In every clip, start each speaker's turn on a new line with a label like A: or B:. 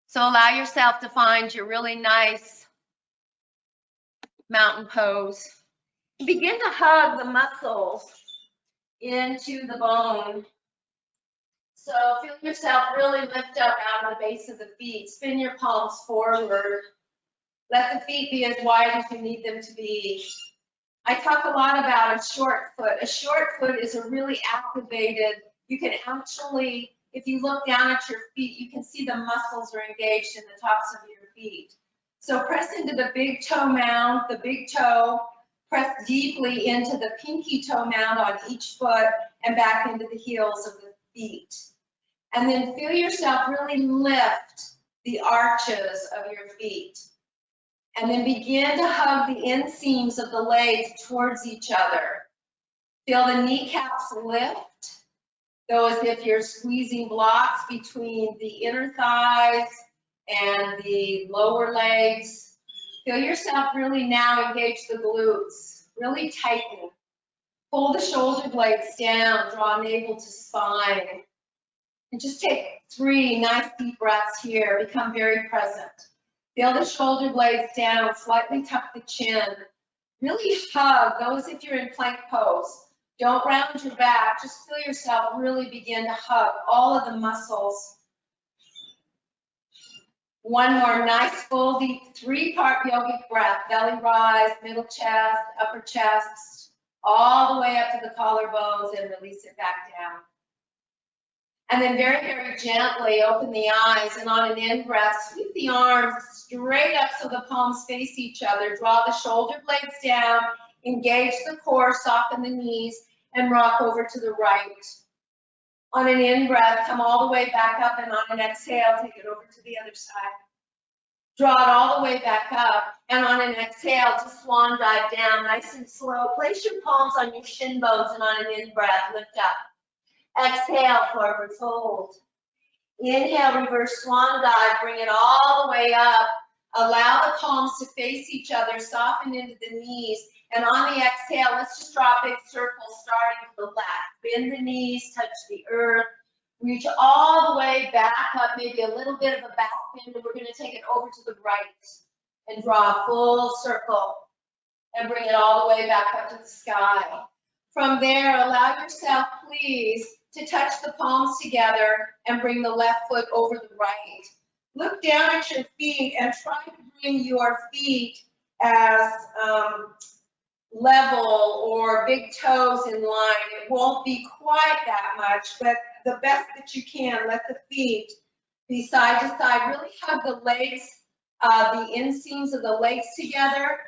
A: So allow yourself to find your really nice mountain pose. Begin to hug the muscles into the bone. So feel yourself really lift up out of the base of the feet. Spin your palms forward. Let the feet be as wide as you need them to be. I talk a lot about a short foot. A short foot is a really activated, you can actually, if you look down at your feet, you can see the muscles are engaged in the tops of your feet. So press into the big toe mound, the big toe, press deeply into the pinky toe mound on each foot and back into the heels of the feet. And then feel yourself really lift the arches of your feet. And then begin to hug the inseams of the legs towards each other. Feel the kneecaps lift, though as if you're squeezing blocks between the inner thighs and the lower legs. Feel yourself really now engage the glutes, really tighten. Pull the shoulder blades down, draw navel to spine. And just take 3 nice deep breaths here, become very present. Feel the shoulder blades down, slightly tuck the chin. Really hug those if you're in plank pose. Don't round your back, just feel yourself really begin to hug all of the muscles. One more nice full deep 3-part yogic breath. Belly rise, middle chest, upper chest, all the way up to the collarbones and release it back down. And then very, very gently open the eyes and on an in-breath, sweep the arms straight up so the palms face each other. Draw the shoulder blades down, engage the core, soften the knees, and rock over to the right. On an in-breath, come all the way back up, and on an exhale, take it over to the other side. Draw it all the way back up, and on an exhale, just swan dive down, nice and slow. Place your palms on your shin bones, and on an in-breath, lift up. Exhale, forward fold. Inhale, reverse swan dive, bring it all the way up. Allow the palms to face each other, soften into the knees. And on the exhale, let's just draw a big circle starting to the left. Bend the knees, touch the earth. Reach all the way back up, maybe a little bit of a back bend, and we're going to take it over to the right and draw a full circle and bring it all the way back up to the sky. From there, allow yourself, please, to touch the palms together and bring the left foot over the right. Look down at your feet and try to bring your feet as level or big toes in line. It won't be quite that much, but the best that you can. Let the feet be side to side. Really hug the legs, the inseams of the legs together.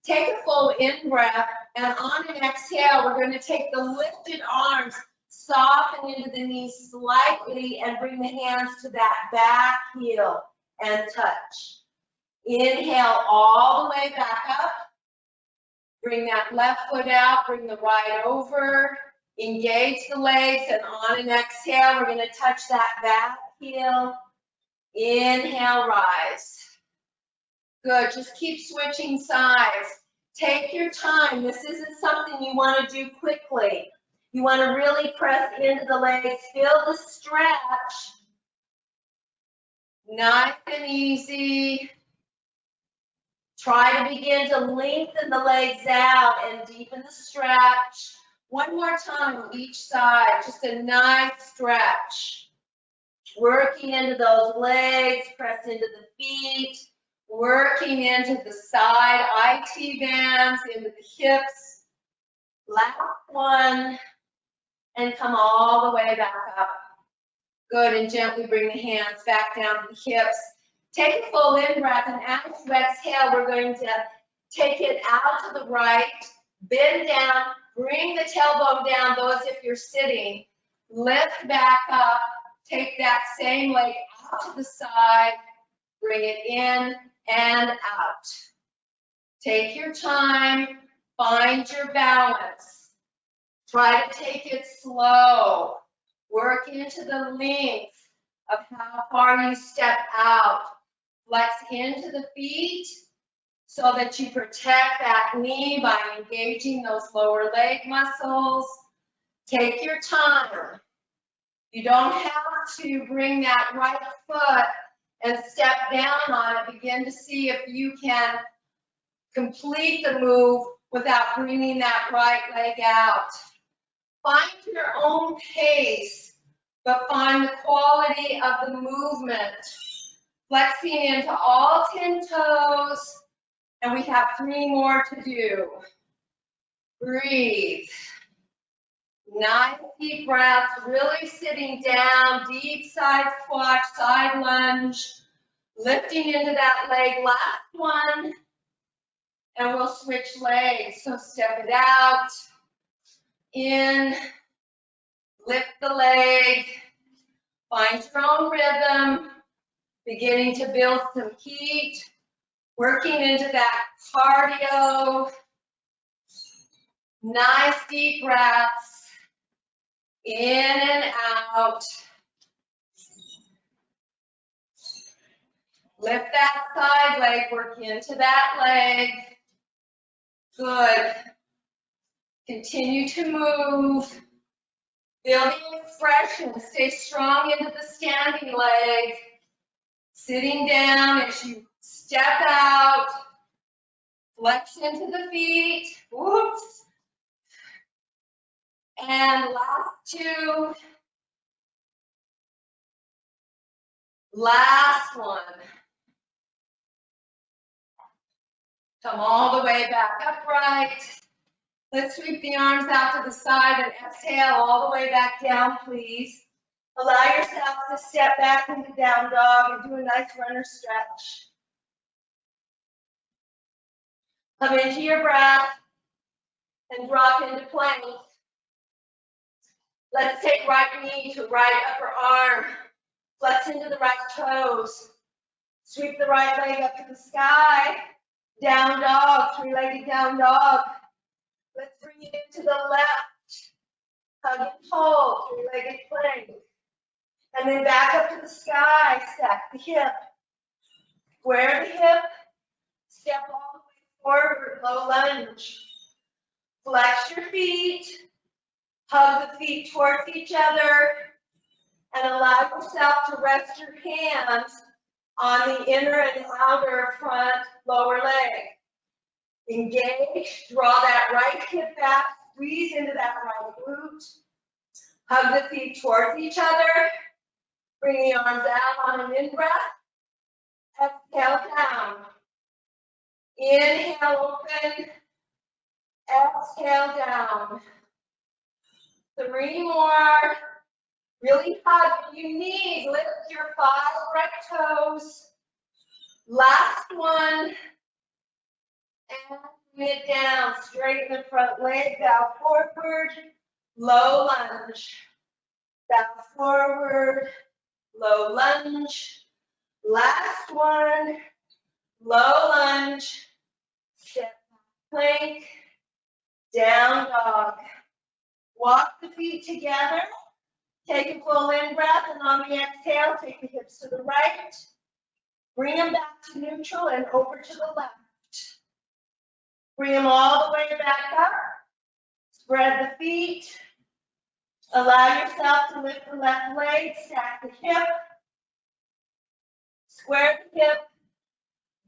A: Take a full in-breath, and on an exhale, we're going to take the lifted arms, soften into the knees slightly, and bring the hands to that back heel and touch. Inhale all the way back up. Bring that left foot out, bring the right over, engage the legs, and on an exhale, we're going to touch that back heel. Inhale, rise. Good, just keep switching sides. Take your time. This isn't something you want to do quickly. You want to really press into the legs, feel the stretch. Nice and easy. Try to begin to lengthen the legs out and deepen the stretch. One more time on each side, just a nice stretch. Working into those legs, press into the feet. Working into the side IT bands, into the hips. Last one, and come all the way back up. Good, and gently bring the hands back down to the hips. Take a full in-breath, and as you exhale, we're going to take it out to the right, bend down, bring the tailbone down, though as if you're sitting. Lift back up, take that same leg out to the side, bring it in and out. Take your time, find your balance. Try to take it slow. Work into the length of how far you step out. Flex into the feet so that you protect that knee by engaging those lower leg muscles. Take your time. You don't have to bring that right foot and step down on it. Begin to see if you can complete the move without bringing that right leg out. Find your own pace, but find the quality of the movement. Flexing into all 10 toes, and we have 3 more to do. Breathe. Nice deep breaths, really sitting down, deep side squat, side lunge, lifting into that leg. Last one, and we'll switch legs. So step it out, in, lift the leg, find your own rhythm, beginning to build some heat, working into that cardio. Nice deep breaths. In and out. Lift that side leg, work into that leg. Good. Continue to move. Building expression. Stay strong into the standing leg. Sitting down as you step out. Flex into the feet. Whoops. And last 2. Last one. Come all the way back upright. Let's sweep the arms out to the side and exhale all the way back down, please. Allow yourself to step back into down dog and do a nice runner stretch. Come into your breath and drop into plank. Let's take right knee to right upper arm. Flex into the right toes. Sweep the right leg up to the sky. Down dog, 3-legged down dog. Let's bring it into the left. Hug and hold, 3-legged plank. And then back up to the sky, stack the hip. Square the hip. Step all the way forward, low lunge. Flex your feet. Hug the feet towards each other. And allow yourself to rest your hands on the inner and outer front lower leg. Engage, draw that right hip back, squeeze into that right glute. Hug the feet towards each other. Bring the arms out on an in-breath. Exhale down. Inhale, open. Exhale down. 3 more. Really hug if you need. Lift your 5 right toes. Last one. And bring it down. Straighten the front leg. Bow forward. Low lunge. Bow forward. Low lunge. Last one. Low lunge. Step plank. Down dog. Walk the feet together. Take a full in-breath, and on the exhale, take the hips to the right. Bring them back to neutral and over to the left. Bring them all the way back up. Spread the feet. Allow yourself to lift the left leg, stack the hip. Square the hip.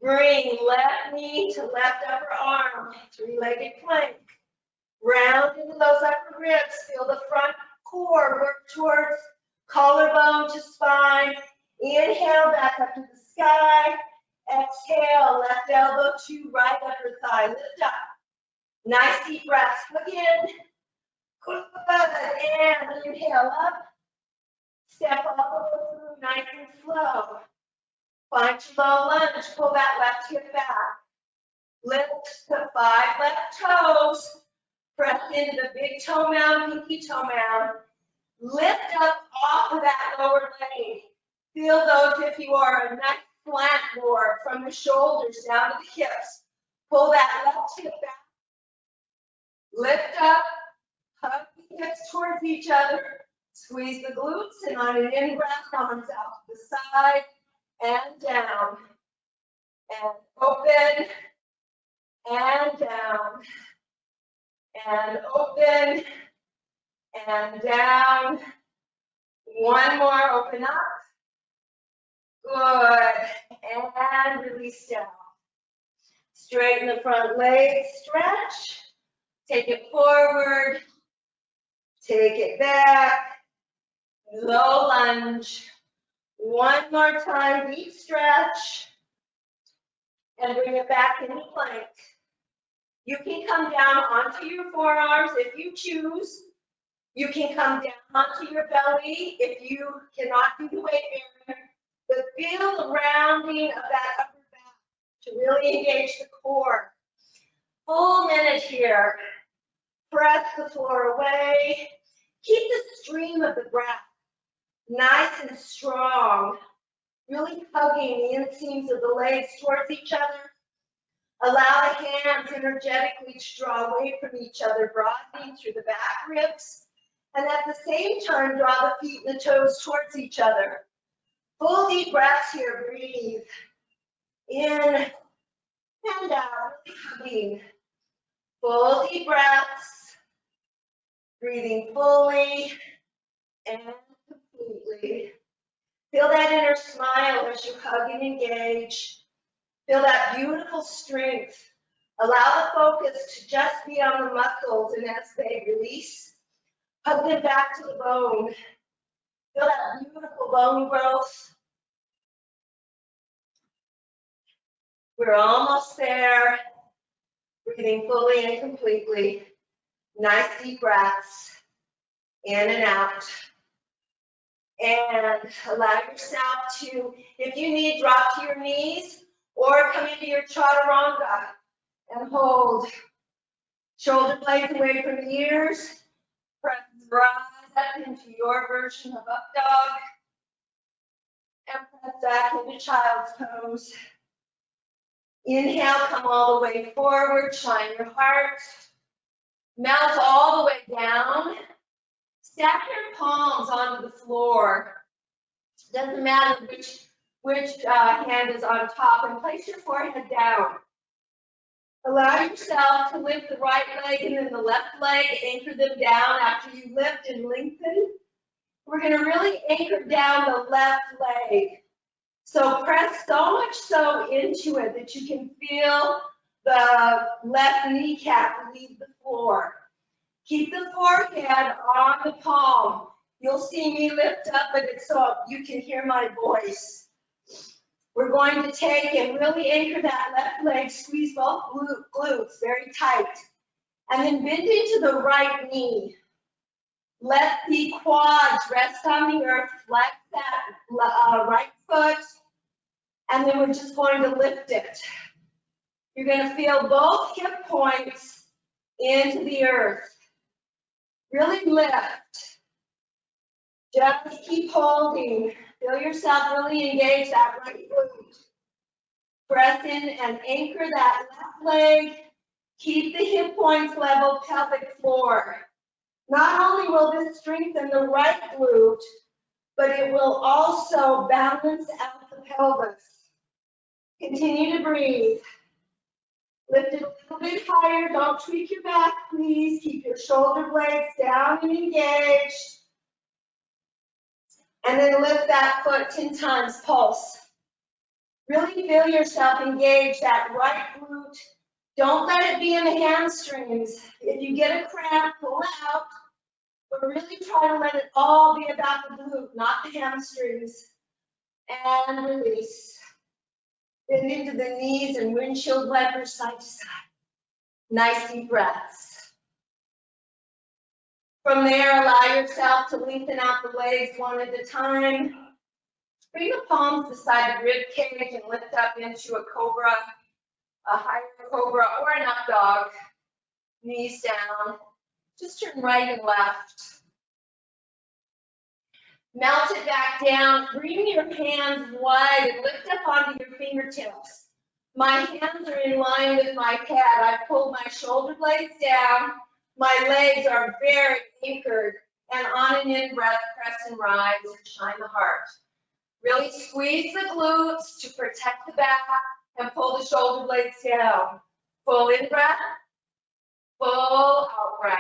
A: Bring left knee to left upper arm. 3-legged plank. Round into those upper ribs. Feel the front core work towards collarbone to spine. Inhale, back up to the sky. Exhale, left elbow to right upper thigh. Lift up. Nice deep breaths. Again. Good. And inhale up. Step all the way through, nice and slow. Find your low lunge. Pull that left hip back. Lift the 5 left toes. Press into the big toe mound, pinky toe mound. Lift up off of that lower leg. Feel those if you are a nice slant more from the shoulders down to the hips. Pull that left hip back. Lift up. Hug the hips towards each other. Squeeze the glutes, and on an in-breath, arms out to the side and down. And open and down. And open and down. One more, open up. Good. And release down. Straighten the front leg, stretch. Take it forward. Take it back. Low lunge. One more time, deep stretch. And bring it back into plank. You can come down onto your forearms if you choose. You can come down onto your belly if you cannot do the weight bearing. But feel the rounding of that upper back to really engage the core. Full minute here. Press the floor away. Keep the stream of the breath nice and strong. Really hugging the inseams of the legs towards each other. Allow the hands energetically to draw away from each other, broadening through the back ribs. And at the same time, draw the feet and the toes towards each other. Full deep breaths here. Breathe in and out, really hugging. Full deep breaths. Breathing fully and completely. Feel that inner smile as you hug and engage. Feel that beautiful strength. Allow the focus to just be on the muscles, and as they release, hug them back to the bone. Feel that beautiful bone growth. We're almost there. Breathing fully and completely. Nice deep breaths. In and out. And allow yourself to, if you need, drop to your knees or come into your chaturanga and hold. Shoulder blades away from the ears. Press rise up into your version of up dog. And press back into child's pose. Inhale, come all the way forward, shine your heart. Melt all the way down. Stack your palms onto the floor. Doesn't matter which hand is on top, and place your forehead down. Allow yourself to lift the right leg and then the left leg. Anchor them down after you lift and lengthen. We're going to really anchor down the left leg. So press so much so into it that you can feel the left kneecap leave the floor. Keep the forehead on the palm. You'll see me lift up, but it's so you can hear my voice. We're going to take and really anchor that left leg, squeeze both glutes very tight, and then bend into the right knee. Let the quads rest on the earth, flex that right foot, and then we're just going to lift it. You're going to feel both hip points into the earth. Really lift. Just keep holding. Feel yourself really engage that right glute. Press in and anchor that left leg. Keep the hip points level, pelvic floor. Not only will this strengthen the right glute, but it will also balance out the pelvis. Continue to breathe. Lift it a little bit higher. Don't tweak your back, please. Keep your shoulder blades down and engaged. And then lift that foot 10 times, pulse. Really feel yourself engage that right glute. Don't let it be in the hamstrings. If you get a cramp, pull it out. But really try to let it all be about the glute, not the hamstrings. And release. Bend into the knees and windshield wipers side to side. Nice deep breaths. From there, allow yourself to lengthen out the legs one at a time. Bring the palms beside the rib cage and lift up into a cobra, a higher cobra, or an up dog. Knees down. Just turn right and left. Melt it back down. Bring your hands wide and lift up onto your fingertips. My hands are in line with my head. I've pulled my shoulder blades down. My legs are very anchored. And on an in-breath, press and rise and shine the heart. Really squeeze the glutes to protect the back and pull the shoulder blades down. Full in-breath, full out-breath.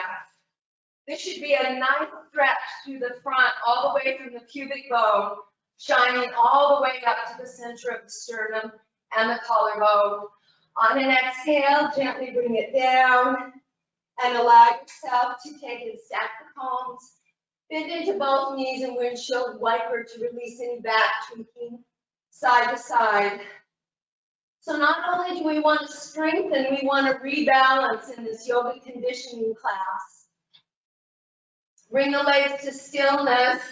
A: This should be a nice stretch through the front, all the way from the pubic bone shining all the way up to the center of the sternum and the collarbone. On an exhale, gently bring it down and allow yourself to take and stack the palms. Bend into both knees and windshield wiper to release any back tweaking side to side. So not only do we want to strengthen, we want to rebalance in this yoga conditioning class. Bring the legs to stillness.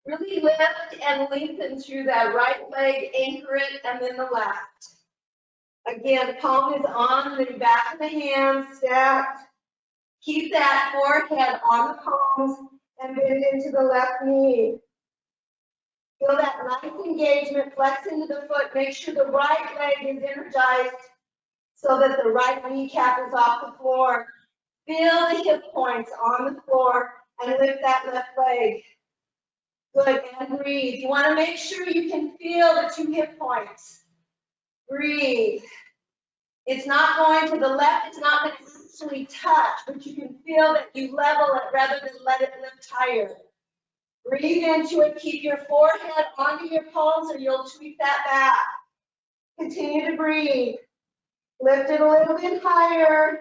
A: Really lift and lengthen through that right leg, anchor it, and then the left. Again, palm is on the back of the hand, stacked. Keep that forehead on the palms and bend into the left knee. Feel that nice engagement, flex into the foot. Make sure the right leg is energized so that the right kneecap is off the floor. Feel the hip points on the floor and lift that left leg. Good, and breathe. You want to make sure you can feel the two hip points. Breathe. It's not going to the left, it's not going to actually touch, but you can feel that you level it rather than let it lift higher. Breathe into it, keep your forehead onto your palms or you'll tweak that back. Continue to breathe. Lift it a little bit higher.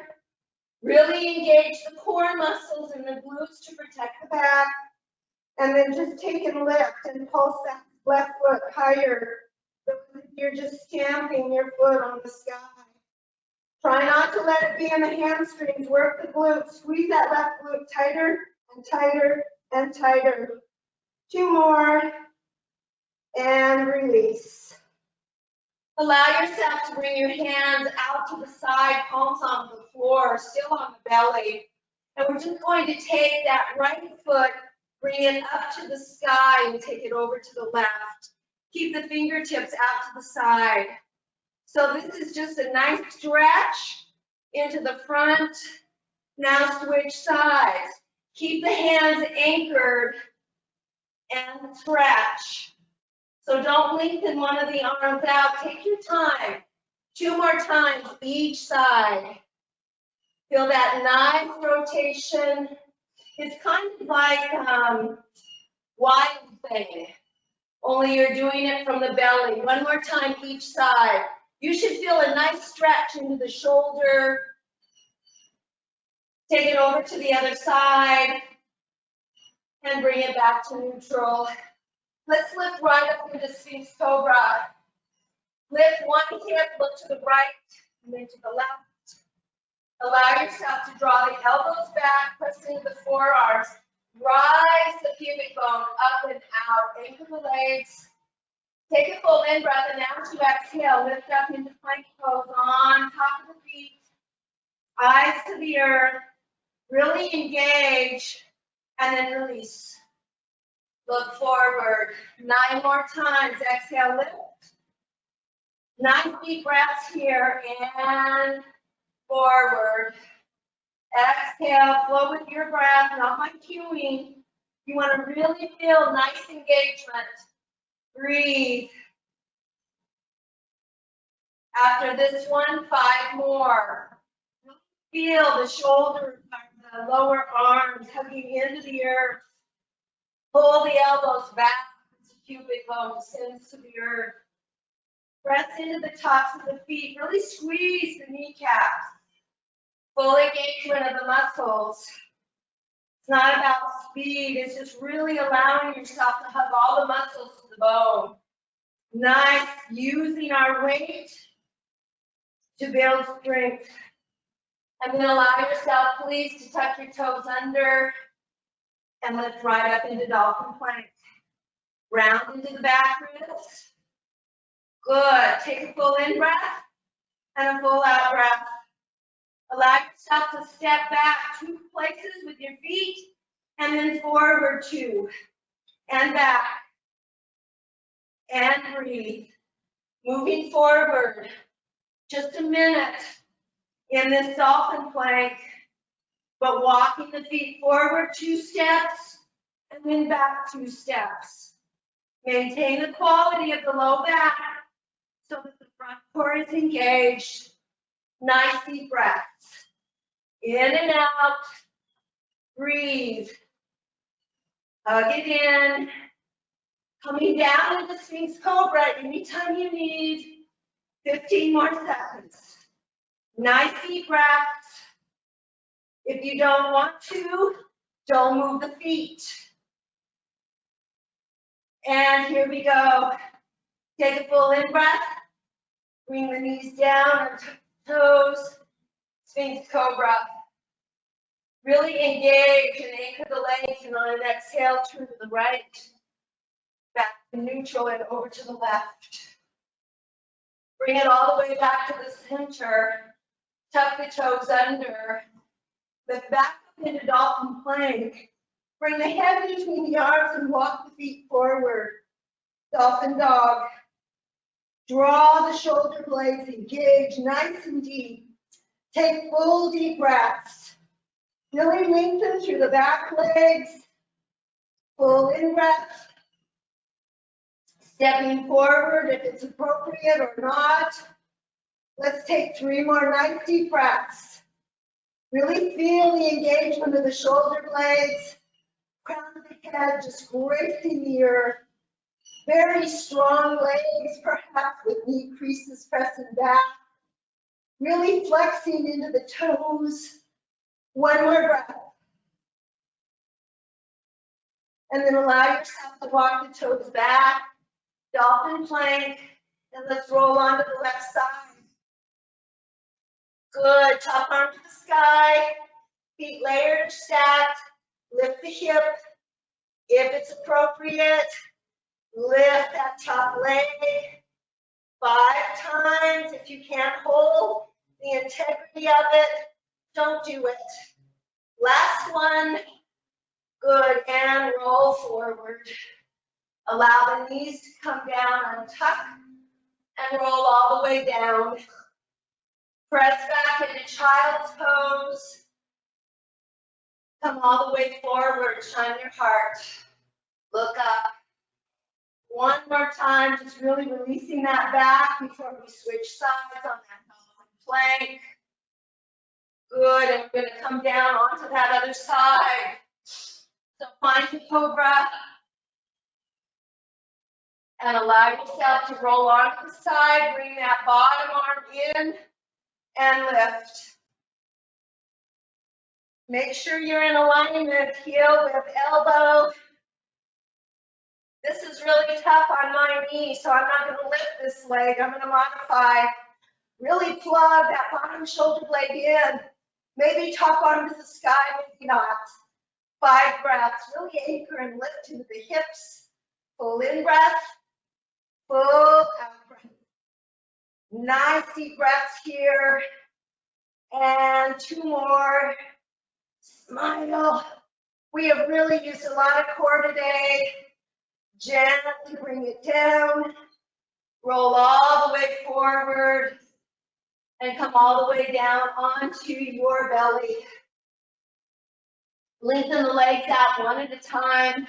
A: Really engage the core muscles and the glutes to protect the back. And then just take and lift and pulse that left foot higher. You're just stamping your foot on the sky. Try not to let it be in the hamstrings. Work the glutes. Squeeze that left glute tighter and tighter and tighter. 2 more. And release. Allow yourself to bring your hands out to the side, palms on the floor, still on the belly. And we're just going to take that right foot, bring it up to the sky and take it over to the left. Keep the fingertips out to the side. So this is just a nice stretch into the front. Now switch sides. Keep the hands anchored and stretch. So don't lengthen one of the arms out. Take your time. 2 more times each side. Feel that nice rotation. It's kind of like wide thing, only you're doing it from the belly. 1 more time each side. You should feel a nice stretch into the shoulder. Take it over to the other side and bring it back to neutral. Let's lift right up into Sphinx Cobra. Lift one hip, look to the right, and then to the left. Allow yourself to draw the elbows back, press into the forearms. Rise the pubic bone up and out. Anchor the legs. Take a full in breath, and as you exhale, lift up into plank pose on top of the feet. Eyes to the earth. Really engage, and then release. Look forward. 9 more times. Exhale, lift. Nice deep breaths here, and forward. Exhale, flow with your breath, not by cueing. You want to really feel nice engagement. Breathe. After this one, 5 more. Feel the shoulders, the lower arms hugging into the earth. Pull the elbows back as the pubic bone descends to the earth. Press into the tops of the feet. Really squeeze the kneecaps. Full engagement of the muscles. It's not about speed. It's just really allowing yourself to hug all the muscles to the bone. Nice. Using our weight to build strength. And then allow yourself, please, to tuck your toes under and lift right up into dolphin plank. Round into the back ribs. Good. Take a full in breath and a full out breath. Allow yourself to step back 2 places with your feet and then forward 2 and back and breathe. Moving forward. Just a minute in this dolphin plank, but walking the feet forward 2 steps and then back 2 steps. Maintain the quality of the low back so that the front core is engaged. Nice deep breaths. In and out. Breathe. Hug it in. Coming down into Sphinx Cobra anytime you need. 15 more seconds. Nice deep breaths. If you don't want to, don't move the feet. And here we go. Take a full in breath. Bring the knees down and toes. Sphinx Cobra. Really engage and anchor the legs, and on an exhale, turn to the right, back to neutral and over to the left. Bring it all the way back to the center. Tuck the toes under. Lift back up into dolphin plank. Bring the head between the arms and walk the feet forward. Dolphin dog. Draw the shoulder blades, engage nice and deep. Take full deep breaths. Really lengthen through the back legs. Full in breath. Stepping forward if it's appropriate or not. Let's take 3 more nice deep breaths. Really feel the engagement of the shoulder blades. Crown of the head just gracing the earth. Very strong legs, perhaps with knee creases pressing back. Really flexing into the toes. 1 more breath. And then allow yourself to walk the toes back. Dolphin plank. And let's roll onto the left side. Good. Top arm to the sky. Feet layered or stacked. Lift the hip. If it's appropriate, lift that top leg 5 times. If you can't hold the integrity of it, don't do it. Last one. Good. And roll forward. Allow the knees to come down and tuck and roll all the way down. Press back into child's pose. Come all the way forward, shine your heart. Look up. 1 more time, just really releasing that back before we switch sides on that dolphin plank. Good, and we're gonna come down onto that other side. So find the cobra. And allow yourself to roll onto the side, bring that bottom arm in and lift. Make sure you're in alignment, heel with elbow. This is really tough on my knee, so I'm not gonna lift this leg. I'm gonna modify. Really plug that bottom shoulder blade in. Maybe top arm to the sky, maybe not. 5 breaths, really anchor and lift into the hips. Full in breath. Full out breath. Nice deep breaths here. And 2 more. Smile. We have really used a lot of core today. Gently bring it down. Roll all the way forward. And come all the way down onto your belly. Lengthen the legs out 1 at a time.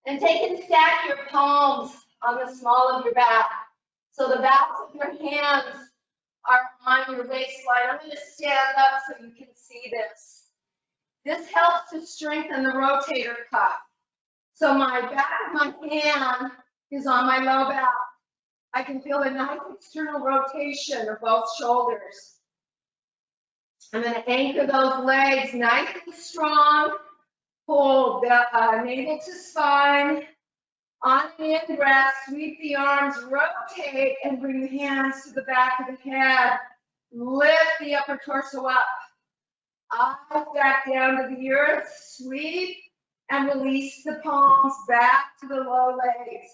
A: And take and stack your palms on the small of your back. So the backs of your hands are on your waistline. I'm going to stand up so you can see this. This helps to strengthen the rotator cuff. So my back of my hand is on my low back. I can feel a nice external rotation of both shoulders. I'm going to anchor those legs nice and strong. Hold the navel to spine. On the in-breath, sweep the arms, rotate, and bring the hands to the back of the head. Lift the upper torso up. Eyes back down to the earth. Sweep and release the palms back to the low legs,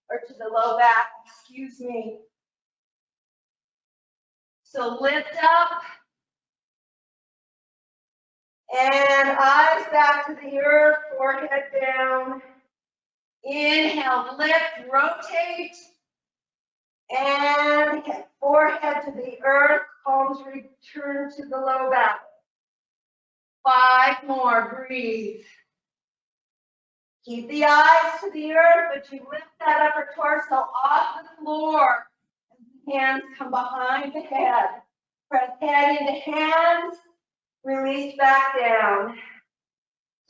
A: or to the low back, excuse me. So lift up. And eyes back to the earth, forehead down. Inhale, lift, rotate, and forehead to the earth, palms return to the low back. 5 more, breathe. Keep the eyes to the earth, but you lift that upper torso off the floor. Hands come behind the head. Press head into hands, release back down.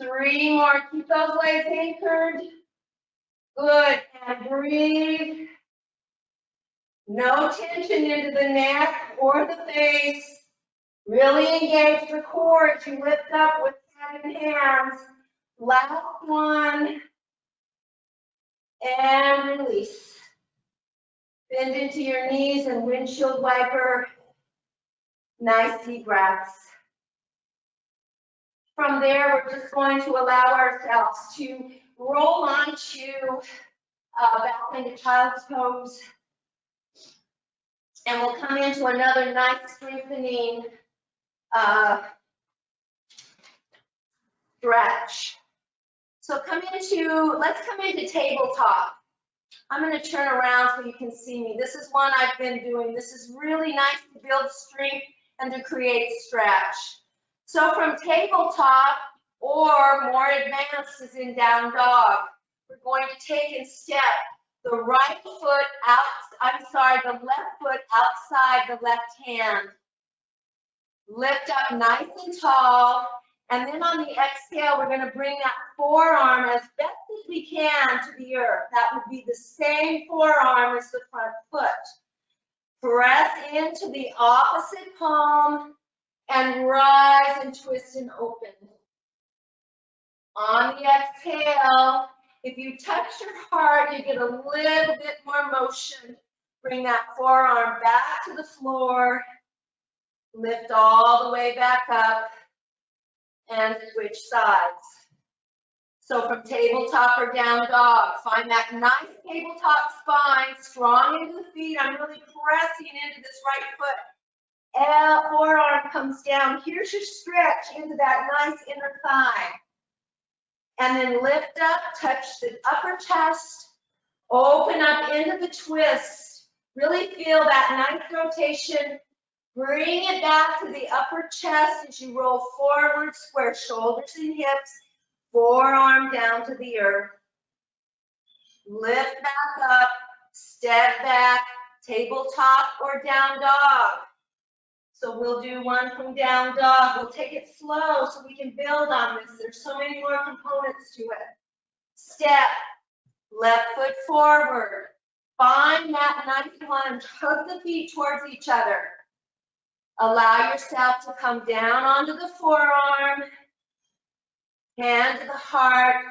A: 3 more, keep those legs anchored. Good, and breathe. No tension into the neck or the face. Really engage the core as you lift up with head and hands. Last one, and release. Bend into your knees and windshield wiper. Nice deep breaths. From there, we're just going to allow ourselves to roll onto back into child's pose. And we'll come into another nice strengthening stretch. So let's come into tabletop. I'm going to turn around so you can see me. This is one I've been doing. This is really nice to build strength and to create stretch. So from tabletop or more advanced is in down dog, we're going to take and step the right foot the left foot outside the left hand. Lift up nice and tall. And then on the exhale, we're going to bring that forearm as best as we can to the earth. That would be the same forearm as the front foot. Press into the opposite palm and rise and twist and open. On the exhale, if you touch your heart, you get a little bit more motion. Bring that forearm back to the floor. Lift all the way back up. And switch sides. So from tabletop or down dog, find that nice tabletop spine, strong into the feet. I'm really pressing into this right foot. Forearm comes down. Here's your stretch into that nice inner thigh. And then lift up, touch the upper chest, open up into the twist. Really feel that nice rotation. Bring it back to the upper chest as you roll forward, square shoulders and hips, forearm down to the earth. Lift back up, step back, tabletop or down dog. So we'll do one from down dog. We'll take it slow so we can build on this. There's so many more components to it. Step, left foot forward. Find that nice lunge. Hug the feet towards each other. Allow yourself to come down onto the forearm, hand to the heart,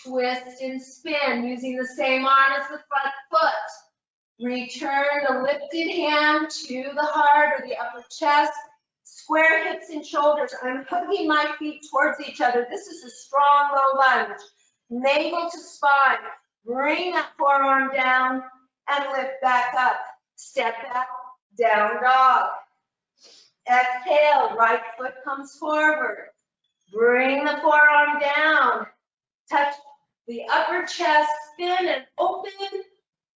A: twist and spin using the same arm as the front foot. Return the lifted hand to the heart or the upper chest. Square hips and shoulders. I'm hugging my feet towards each other. This is a strong low lunge. Navel to spine. Bring that forearm down and lift back up. Step back, down dog. Exhale, right foot comes forward. Bring the forearm down. Touch the upper chest, spin and open.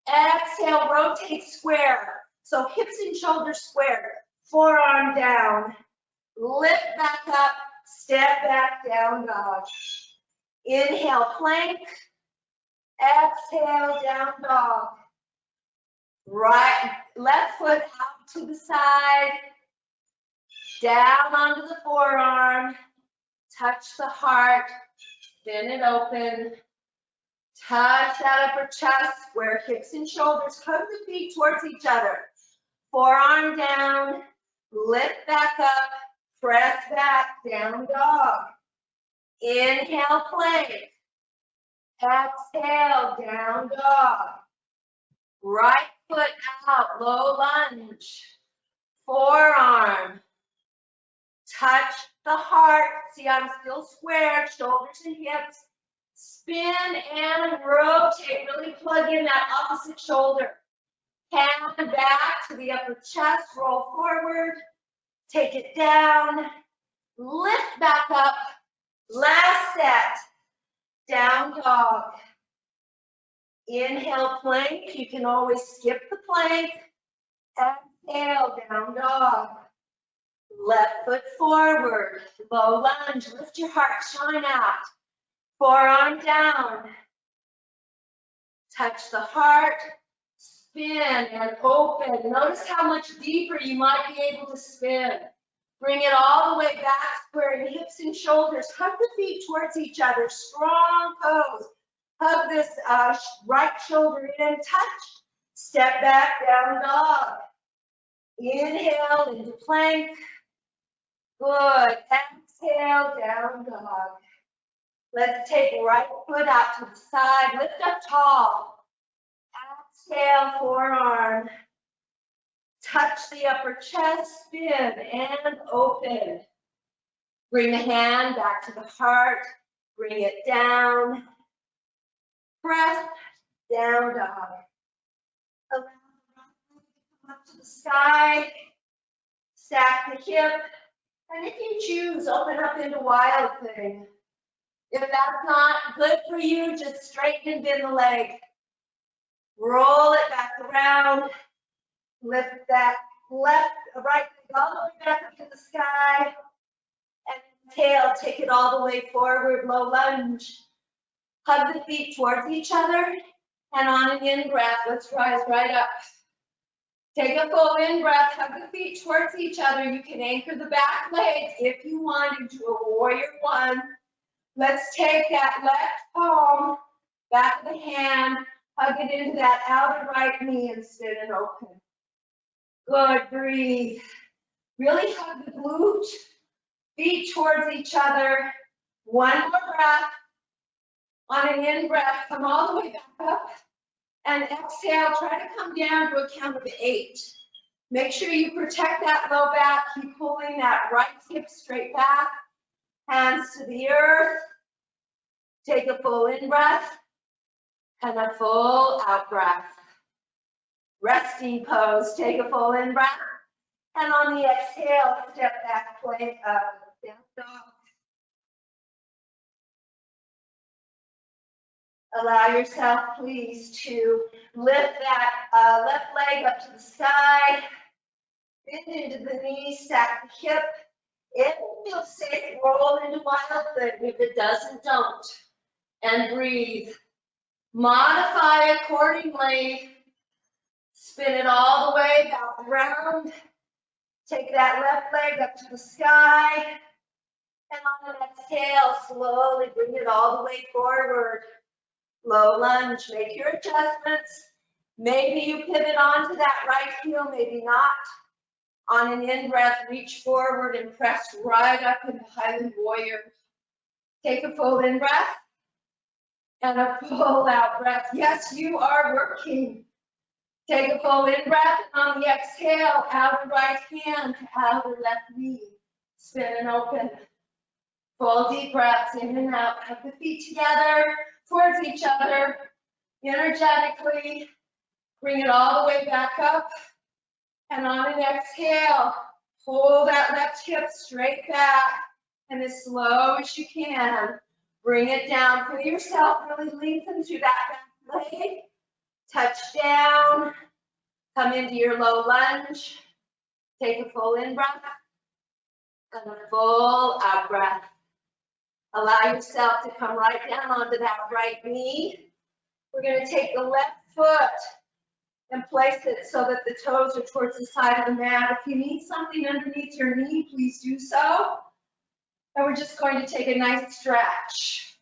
A: Exhale, rotate square. So hips and shoulders square. Forearm down. Lift back up, step back, down dog. Inhale, plank. Exhale, down dog. Right, left foot out to the side. Down onto the forearm, touch the heart, spin it open, touch that upper chest, square hips and shoulders, hug the feet towards each other. Forearm down, lift back up, press back, down dog. Inhale, plank. Exhale, down dog. Right foot out, low lunge. Forearm. Touch the heart. See, I'm still square, shoulders and hips. Spin and rotate. Really plug in that opposite shoulder. Hand back to the upper chest. Roll forward. Take it down. Lift back up. Last set. Down dog. Inhale, plank. You can always skip the plank. Exhale, down dog. Left foot forward, low lunge, lift your heart, shine out. Forearm down. Touch the heart, spin and open. Notice how much deeper you might be able to spin. Bring it all the way back, square hips and shoulders. Hug the feet towards each other, strong pose. Hug this right shoulder in, touch. Step back, down dog. Inhale into plank. Good. Exhale, down dog. Let's take right foot out to the side. Lift up tall. Exhale, forearm. Touch the upper chest, spin and open. Bring the hand back to the heart. Bring it down. Press, down dog. Allow the right leg to come up to the sky. Stack the hip. And if you choose, open up into wild thing. If that's not good for you, just straighten and bend the leg. Roll it back around. Lift that right leg all the way back up to the sky. And exhale, take it all the way forward, low lunge. Hug the feet towards each other. And on an in-breath, let's rise right up. Take a full in-breath, hug the feet towards each other. You can anchor the back legs if you want into a warrior one. Let's take that left palm, back of the hand, hug it into that outer right knee and spin and open. Good, breathe. Really hug the glute, feet towards each other. One more breath. On an in-breath, come all the way back up. And exhale, try to come down to a count of 8. Make sure you protect that low back. Keep pulling that right hip straight back. Hands to the earth. Take a full in-breath and a full out-breath. Resting pose. Take a full in-breath. And on the exhale, step back, plank up, down dog. Allow yourself, please, to lift that left leg up to the sky, bend into the knee, stack the hip. If it feels safe, roll into wild thing. If it doesn't, don't. And breathe. Modify accordingly. Spin it all the way back around. Take that left leg up to the sky. And on an exhale, slowly bring it all the way forward. Low lunge, make your adjustments. Maybe you pivot onto that right heel, maybe not. On an in-breath, reach forward and press right up into Highland Warrior. Take a full in-breath and a full out-breath. Yes, you are working. Take a full in-breath, and on the exhale, outer right hand to outer left knee. Spin and open. Full deep breaths in and out. Hug the feet together, towards each other, energetically. Bring it all the way back up. And on an exhale, pull that left hip straight back. And as slow as you can, bring it down. Feel yourself really lengthen through that back leg. Touch down. Come into your low lunge. Take a full in-breath and a full out-breath. Allow yourself to come right down onto that right knee. We're going to take the left foot and place it so that the toes are towards the side of the mat. If you need something underneath your knee, please do so. And we're just going to take a nice stretch.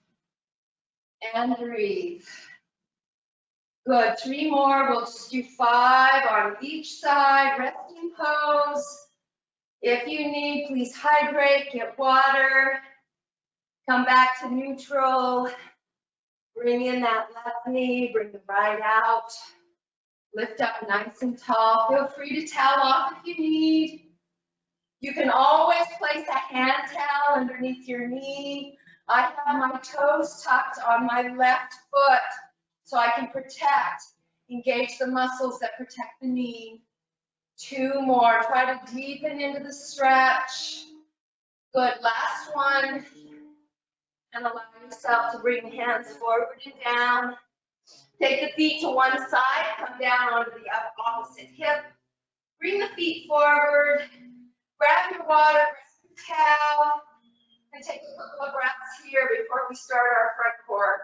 A: And breathe. Good, 3 more. We'll just do 5 on each side. Resting pose. If you need, please hydrate, get water. Come back to neutral. Bring in that left knee, bring the right out. Lift up nice and tall. Feel free to towel off if you need. You can always place a hand towel underneath your knee. I have my toes tucked on my left foot so I can protect, engage the muscles that protect the knee. 2 more. Try to deepen into the stretch. Good. Last one. And allow yourself to bring the hands forward and down. Take the feet to one side, come down onto the opposite hip. Bring the feet forward. Grab your water, grab your towel, and take a couple of breaths here before we start our front core.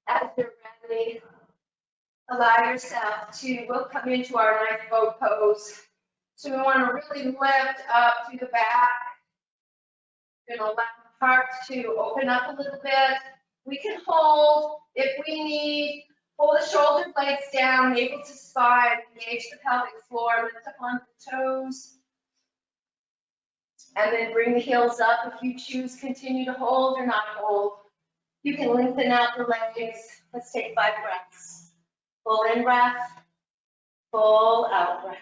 A: As you're ready, allow yourself to, we'll come into our nice boat pose. So we want to really lift up through the back. We're going to allow the heart to open up a little bit. We can hold if we need. Pull the shoulder blades down, navel to spine, engage the pelvic floor, lift up on the toes. And then bring the heels up. If you choose, continue to hold or not hold. You can lengthen out the legs. Let's take 5 breaths. Full in breath, full out breath.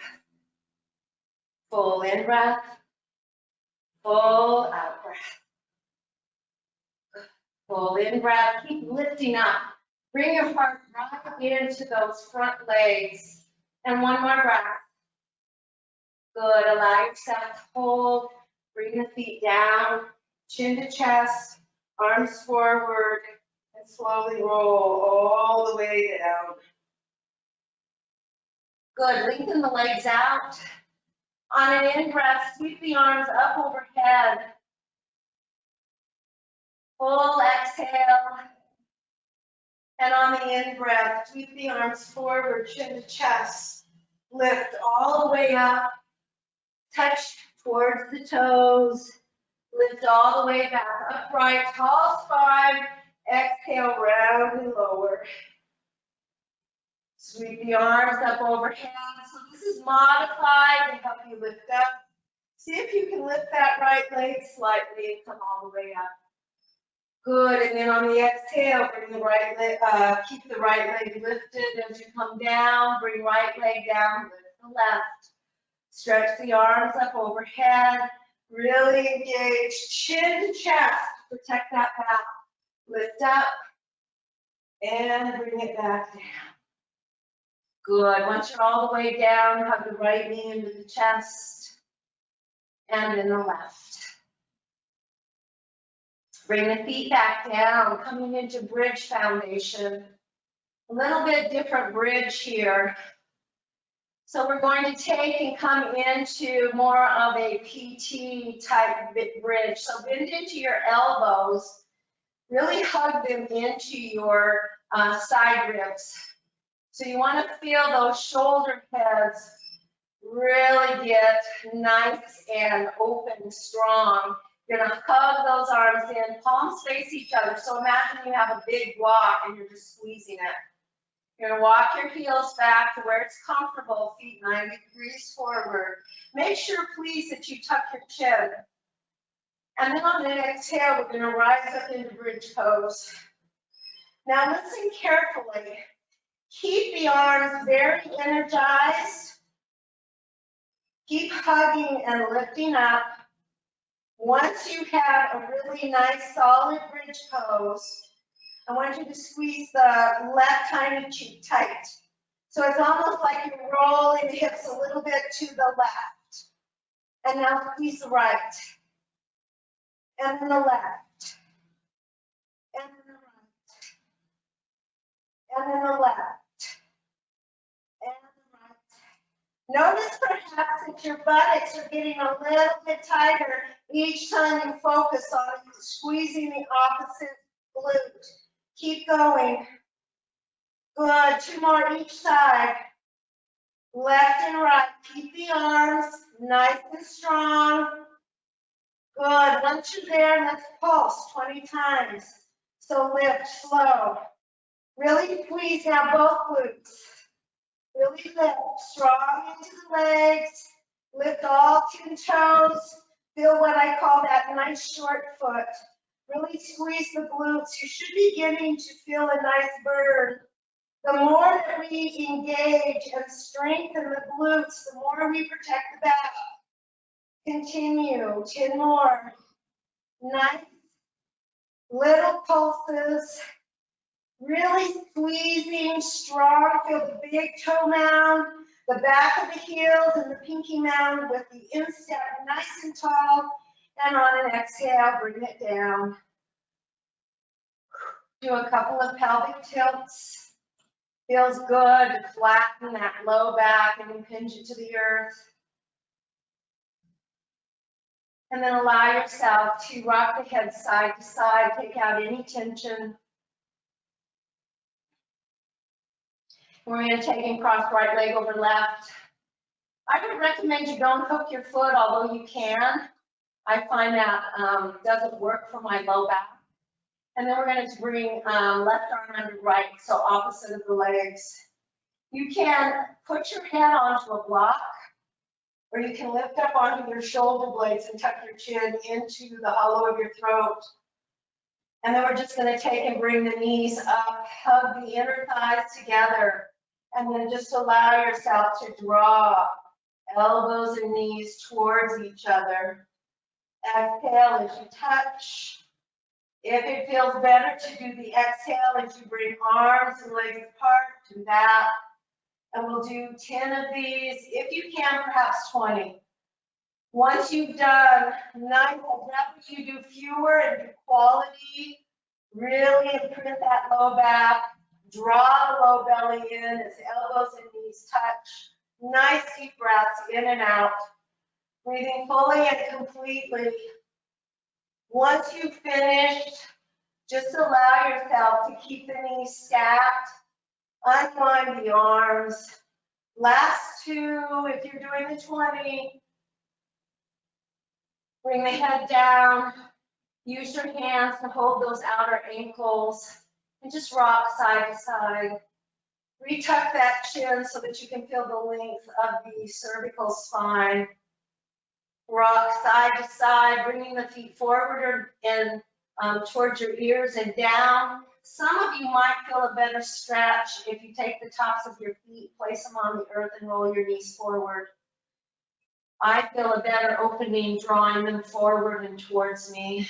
A: Full in breath, full out breath. Full in breath, keep lifting up. Bring your heart right into those front legs. And one more breath. Good, allow yourself to hold. Bring the feet down, chin to chest, arms forward, and slowly roll all the way down. Good, lengthen the legs out. On an in-breath, sweep the arms up overhead. Full exhale. And on the in-breath, sweep the arms forward, chin to chest. Lift all the way up. Touch towards the toes. Lift all the way back upright, tall spine. Exhale, round and lower. Sweep the arms up overhead. So this is modified to help you lift up. See if you can lift that right leg slightly and come all the way up. Good, and then on the exhale, bring the right leg, keep the right leg lifted as you come down. Bring right leg down, lift the left. Stretch the arms up overhead. Really engage chin to chest. Protect that back. Lift up and bring it back down. Good. Once you're all the way down, hug the right knee into the chest and then the left. Bring the feet back down, coming into bridge foundation. A little bit different bridge here. So we're going to take and come into more of a PT type bridge. So bend into your elbows. Really hug them into your side ribs. So you want to feel those shoulder heads really get nice and open, strong. You're going to hug those arms in, palms face each other. So imagine you have a big block and you're just squeezing it. You're going to walk your heels back to where it's comfortable, feet 90 degrees forward. Make sure, please, that you tuck your chin. And then on the exhale, we're going to rise up into bridge pose. Now listen carefully. Keep the arms very energized. Keep hugging and lifting up. Once you have a really nice solid bridge pose, I want you to squeeze the left tiny cheek tight. So it's almost like you're rolling the hips a little bit to the left. And now squeeze the right. And then the left. And then the right. And then the left. Notice perhaps that your buttocks are getting a little bit tighter each time you focus on squeezing the opposite glute. Keep going. Good. 2 more each side. Left and right. Keep the arms nice and strong. Good. Once you're there, let's pulse 20 times. So lift slow. Really squeeze now both glutes. Really lift, strong into the legs, lift all 10 toes, feel what I call that nice short foot. Really squeeze the glutes. You should be beginning to feel a nice burn. The more that we engage and strengthen the glutes, the more we protect the back. Continue, 10 more. Nice little pulses. Really squeezing strong, feel the big toe mound, the back of the heels and the pinky mound with the instep nice and tall. And on an exhale, bring it down. Do a couple of pelvic tilts. Feels good to flatten that low back and impinge it to the earth. And then allow yourself to rock the head side to side, take out any tension. We're going to take and cross right leg over left. I would recommend you don't hook your foot, although you can. I find that doesn't work for my low back. And then we're going to bring left arm under right, so opposite of the legs. You can put your head onto a block, or you can lift up onto your shoulder blades and tuck your chin into the hollow of your throat. And then we're just going to take and bring the knees up, hug the inner thighs together, and then just allow yourself to draw elbows and knees towards each other. Exhale as you touch. If it feels better to do the exhale as you bring arms and legs apart, do that. And we'll do 10 of these, if you can, perhaps 20. Once you've done 9, I'd rather you do fewer and do quality. Really imprint that low back. Draw the low belly in as elbows and knees touch. Nice deep breaths in and out. Breathing fully and completely. Once you've finished, just allow yourself to keep the knees stacked. Unwind the arms. Last 2, if you're doing the 20, bring the head down. Use your hands to hold those outer ankles and just rock side to side. Retuck that chin so that you can feel the length of the cervical spine. Rock side to side, bringing the feet forward and towards your ears and down. Some of you might feel a better stretch if you take the tops of your feet, place them on the earth, and roll your knees forward. I feel a better opening, drawing them forward and towards me.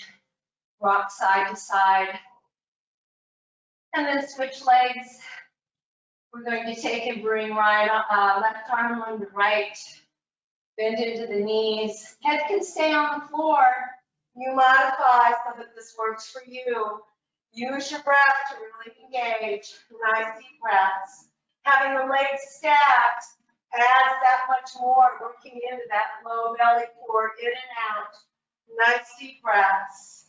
A: Rock side to side. And then switch legs. We're going to take and bring left arm on the right. Bend into the knees. Head can stay on the floor. You modify so that this works for you. Use your breath to really engage. Nice deep breaths. Having the legs stacked adds that much more, working into that low belly core, in and out. Nice deep breaths.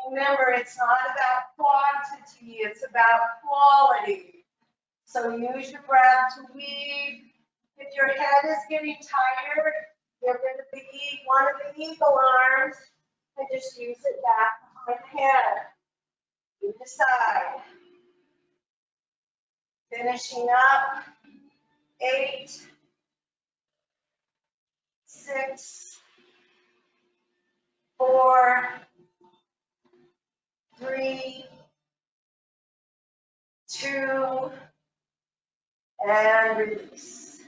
A: Remember, it's not about quantity, it's about quality. So use your breath to weave. If your head is getting tired, get rid of one of the eagle arms and just use it back behind the head. You decide. Finishing up. 8, 6, 4, 3, 2, and release.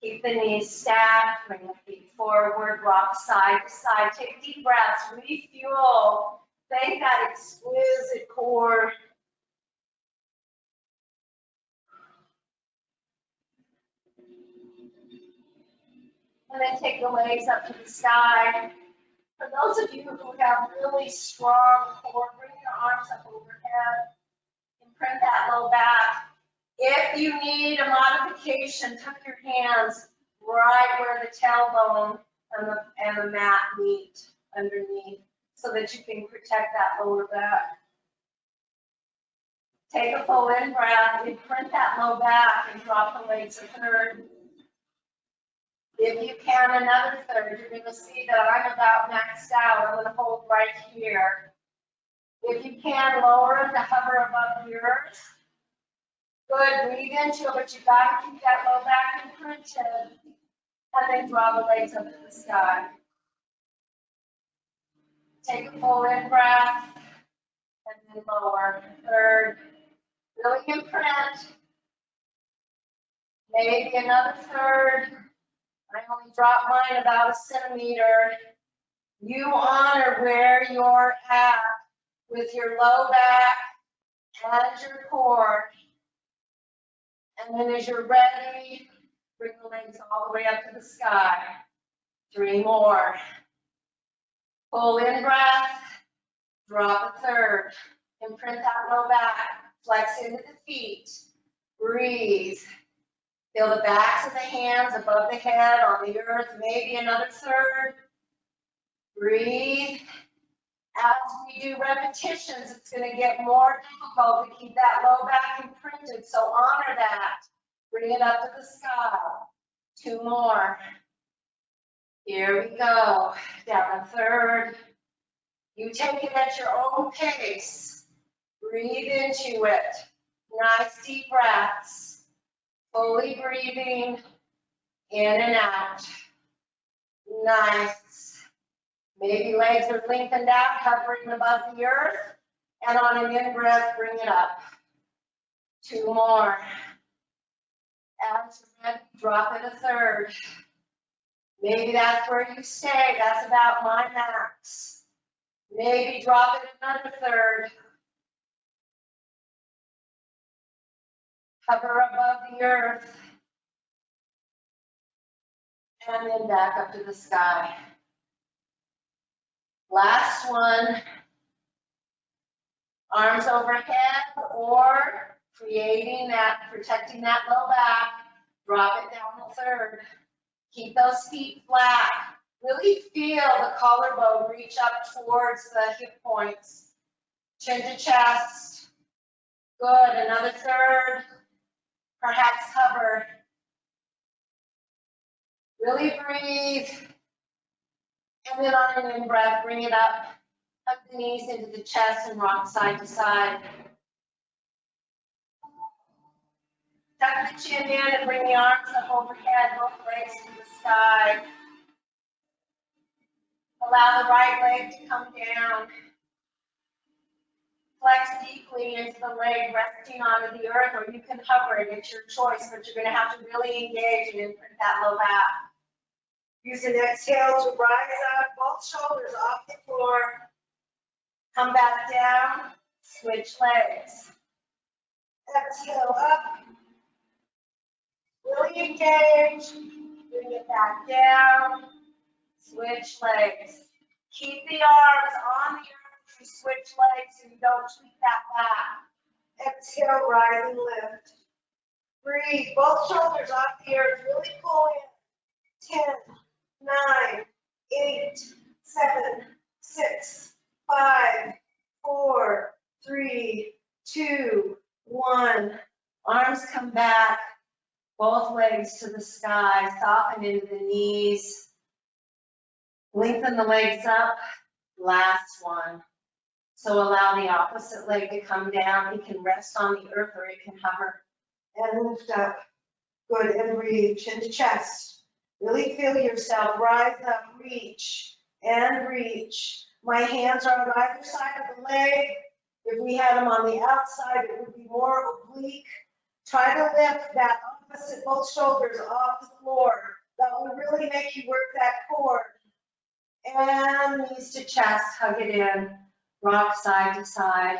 A: Keep the knees stacked, bring the feet forward, rock side to side. Take deep breaths, refuel. Thank that exquisite core. And then take the legs up to the sky. For those of you who have really strong core, bring your arms up overhead. Imprint that low back. If you need a modification, tuck your hands right where the tailbone and the mat meet underneath so that you can protect that lower back. Take a full in breath, imprint that low back and drop the legs a third. If you can, another third. You're going to see that I'm about maxed out. I'm going to hold right here. If you can, lower it to hover above the earth. Good, breathe into it, but you got to keep that low back imprinted. And then draw the legs up to the sky. Take a full in breath. And then lower. Third. Really imprint. Maybe another third. I only drop mine about a centimeter. You honor where you're at with your low back and your core. And then as you're ready, bring the legs all the way up to the sky. 3 more. Full in breath. Drop a third. Imprint that low back. Flex into the feet. Breathe. Feel the backs of the hands above the head on the earth. Maybe another third. Breathe. As we do repetitions, it's going to get more difficult to keep that low back imprinted. So honor that. Bring it up to the sky. 2 more. Here we go. Down a third. You take it at your own pace. Breathe into it. Nice deep breaths. Fully breathing in and out. Nice. Maybe legs are lengthened out, hovering above the earth. And on an in-breath, bring it up. 2 more. As you're ready, drop it a third. Maybe that's where you stay. That's about my max. Maybe drop it another third. Hover above the earth. And then back up to the sky. Last one. Arms overhead or creating that, protecting that low back. Drop it down a third. Keep those feet flat. Really feel the collarbone reach up towards the hip points. Chin to chest. Good. Another third. Perhaps hover. Really breathe. And then on an in-breath, bring it up. Hug the knees into the chest and rock side to side. Tuck the chin in and bring the arms up overhead, both legs to the sky. Allow the right leg to come down. Flex deeply into the leg, resting onto the earth, or you can hover it. It's your choice, but you're going to have to really engage and imprint that low back. Use an exhale to rise up, both shoulders off the floor. Come back down, switch legs. Exhale up. Really engage. Bring it back down. Switch legs. Keep the arms on the earth as you switch legs so you don't tweak that back. Exhale, rise and lift. Breathe. Both shoulders off the earth. Really pull in. 10, 9, 8, 7, 6, 5, 4, 3, 2, 1. Arms come back. Both legs to the sky. Soften into the knees. Lengthen the legs up. Last one. So allow the opposite leg to come down. It can rest on the earth or it can hover. And lift up. Good. And breathe. Chin to chest. Really feel yourself. Rise up. Reach. And reach. My hands are on either side of the leg. If we had them on the outside, it would be more oblique. Try to lift that opposite, both shoulders off the floor. That will really make you work that core. And knees to chest, hug it in, rock side to side.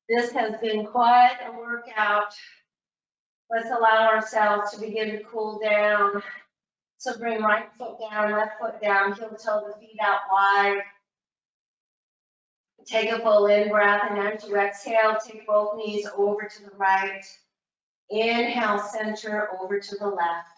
A: This has been quite a workout. Let's allow ourselves to begin to cool down. So bring right foot down, left foot down, heel toe the feet out wide. Take a full in-breath, and as you exhale, take both knees over to the right. Inhale, center, over to the left.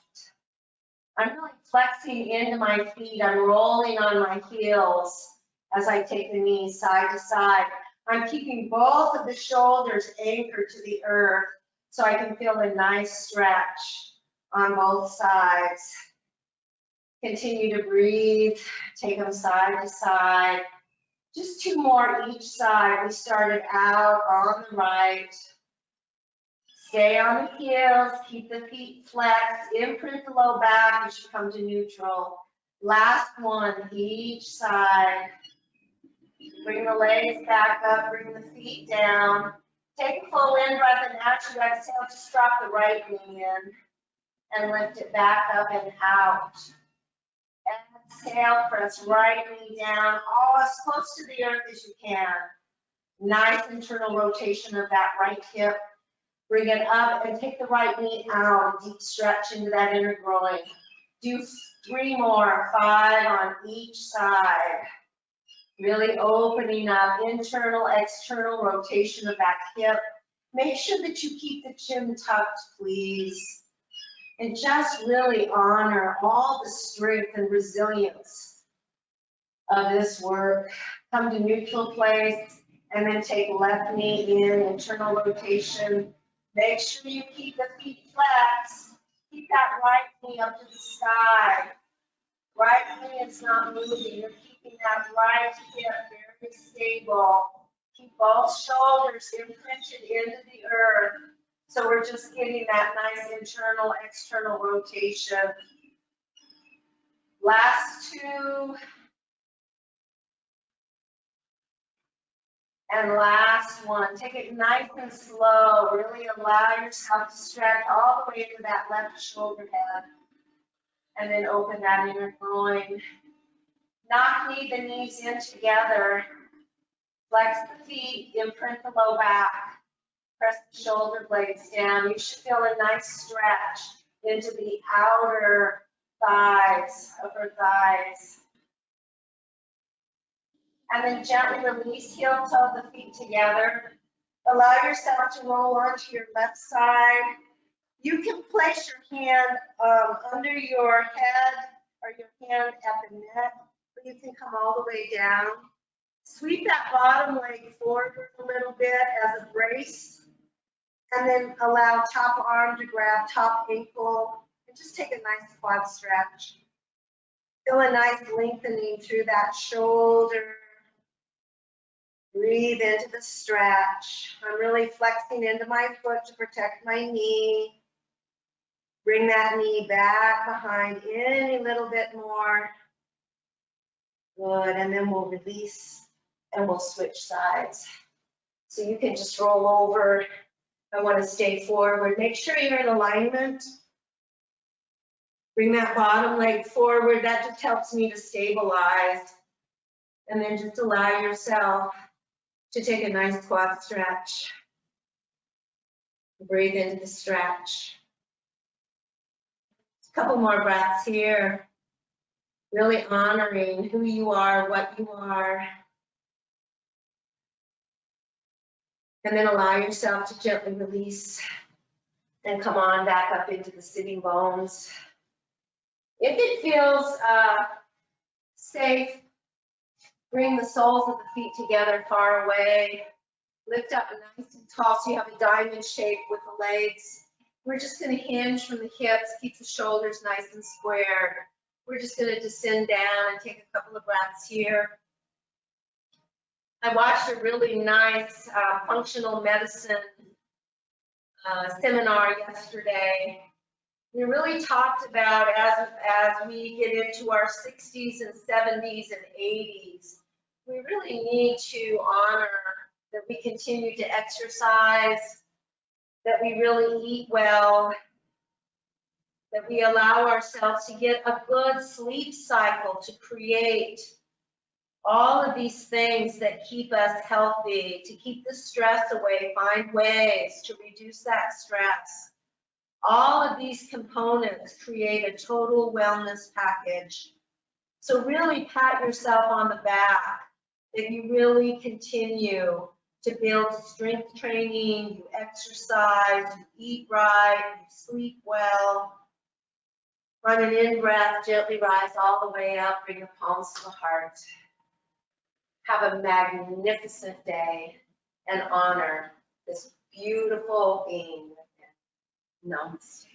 A: I'm really flexing into my feet. I'm rolling on my heels as I take the knees side to side. I'm keeping both of the shoulders anchored to the earth so I can feel a nice stretch on both sides. Continue to breathe. Take them side to side. Just 2 more each side. We started out on the right. Stay on the heels, keep the feet flexed, imprint the low back as you come to neutral. Last one, each side. Bring the legs back up, bring the feet down. Take a full in-breath, and as you exhale, just drop the right knee in and lift it back up and out. Exhale, press right knee down, all as close to the earth as you can. Nice internal rotation of that right hip. Bring it up and take the right knee out, deep stretch into that inner groin. Do 3 more, 5 on each side. Really opening up internal, external rotation of that hip. Make sure that you keep the chin tucked, please. And just really honor all the strength and resilience of this work. Come to neutral place and then take left knee in, internal rotation. Make sure you keep the feet flexed. Keep that right knee up to the sky. Right knee is not moving. You're keeping that right hip very stable. Keep both shoulders imprinted into the earth. So we're just getting that nice internal, external rotation. Last two. And last one. Take it nice and slow. Really allow yourself to stretch all the way to that left shoulder head. And then open that inner groin. Knock the knees in together. Flex the feet, imprint the low back. Press the shoulder blades down. You should feel a nice stretch into the outer thighs, upper thighs. And then gently release, heel toe the feet together. Allow yourself to roll onto your left side. You can place your hand under your head or your hand at the neck, but you can come all the way down. Sweep that bottom leg forward a little bit as a brace, and then allow top arm to grab top ankle, and just take a nice quad stretch. Feel a nice lengthening through that shoulder. Breathe into the stretch. I'm really flexing into my foot to protect my knee. Bring that knee back behind any little bit more. Good, and then we'll release and we'll switch sides. So you can just roll over. I want to stay forward. Make sure you're in alignment. Bring that bottom leg forward. That just helps me to stabilize. And then just allow yourself to take a nice quad stretch. Breathe into the stretch. A couple more breaths here. Really honoring who you are, what you are. And then allow yourself to gently release and come on back up into the sitting bones. If it feels safe, bring the soles of the feet together far away. Lift up nice and tall so you have a diamond shape with the legs. We're just going to hinge from the hips, keep the shoulders nice and squared. We're just going to descend down and take a couple of breaths here. I watched a really nice functional medicine seminar yesterday. We really talked about as we get into our 60s and 70s and 80s, we really need to honor that we continue to exercise, that we really eat well, that we allow ourselves to get a good sleep cycle to create all of these things that keep us healthy, to keep the stress away, find ways to reduce that stress. All of these components create a total wellness package. So really pat yourself on the back that you really continue to build strength training, you exercise, you eat right, you sleep well. On an in-breath, gently rise all the way up, bring your palms to the heart. Have a magnificent day and honor this beautiful being within. Namaste.